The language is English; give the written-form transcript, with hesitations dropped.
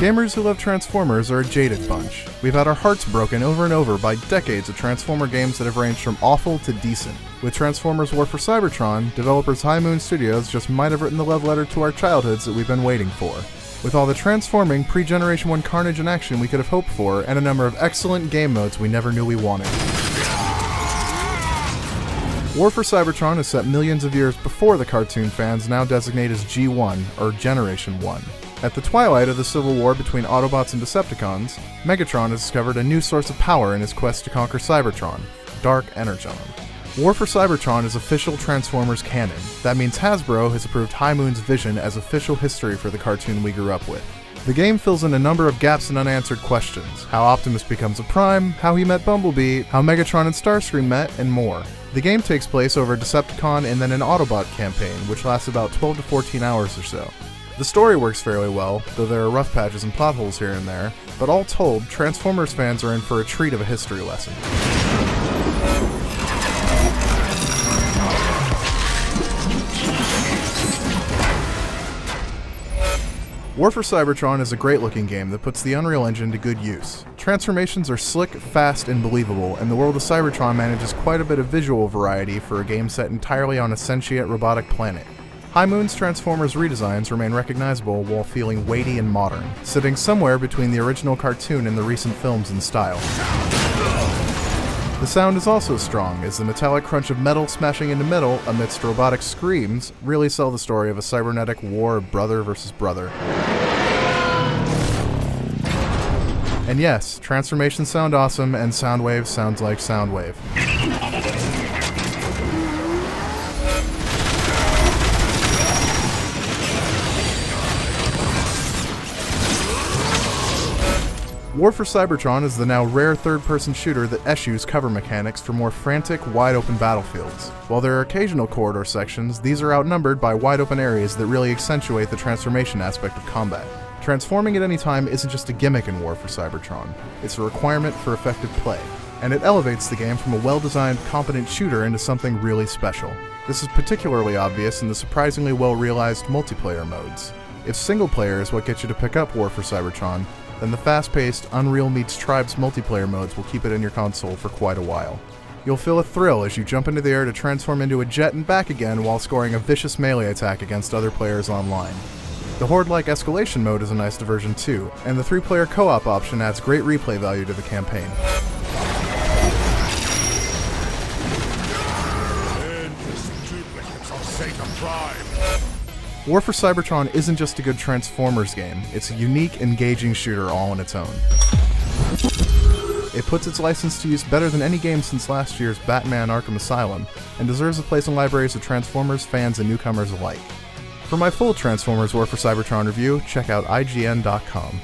Gamers who love Transformers are a jaded bunch. We've had our hearts broken over and over by decades of Transformer games that have ranged from awful to decent. With Transformers War for Cybertron, developers High Moon Studios just might have written the love letter to our childhoods that we've been waiting for. With all the transforming, pre-Generation 1 carnage and action we could have hoped for, and a number of excellent game modes we never knew we wanted. War for Cybertron is set millions of years before the cartoon fans now designate as G1, or Generation 1. At the twilight of the civil war between Autobots and Decepticons, Megatron has discovered a new source of power in his quest to conquer Cybertron, Dark Energon. War for Cybertron is official Transformers canon. That means Hasbro has approved High Moon's vision as official history for the cartoon we grew up with. The game fills in a number of gaps and unanswered questions: how Optimus becomes a Prime, how he met Bumblebee, how Megatron and Starscream met, and more. The game takes place over a Decepticon and then an Autobot campaign, which lasts about 12 to 14 hours or so. The story works fairly well, though there are rough patches and plot holes here and there, but all told, Transformers fans are in for a treat of a history lesson. War for Cybertron is a great-looking game that puts the Unreal Engine to good use. Transformations are slick, fast, and believable, and the world of Cybertron manages quite a bit of visual variety for a game set entirely on a sentient robotic planet. High Moon's Transformers redesigns remain recognizable while feeling weighty and modern, sitting somewhere between the original cartoon and the recent films in style. The sound is also strong, as the metallic crunch of metal smashing into metal amidst robotic screams really sell the story of a cybernetic war of brother versus brother. And yes, transformations sound awesome, and Soundwave sounds like Soundwave. War for Cybertron is the now rare third-person shooter that eschews cover mechanics for more frantic, wide-open battlefields. While there are occasional corridor sections, these are outnumbered by wide-open areas that really accentuate the transformation aspect of combat. Transforming at any time isn't just a gimmick in War for Cybertron, it's a requirement for effective play, and it elevates the game from a well-designed, competent shooter into something really special. This is particularly obvious in the surprisingly well-realized multiplayer modes. If single player is what gets you to pick up War for Cybertron, then the fast-paced Unreal meets Tribes multiplayer modes will keep it in your console for quite a while. You'll feel a thrill as you jump into the air to transform into a jet and back again while scoring a vicious melee attack against other players online. The Horde-like escalation mode is a nice diversion too, and the 3-player co-op option adds great replay value to the campaign. War for Cybertron isn't just a good Transformers game, it's a unique, engaging shooter all on its own. It puts its license to use better than any game since last year's Batman Arkham Asylum, and deserves a place in libraries of Transformers fans and newcomers alike. For my full Transformers War for Cybertron review, check out IGN.com.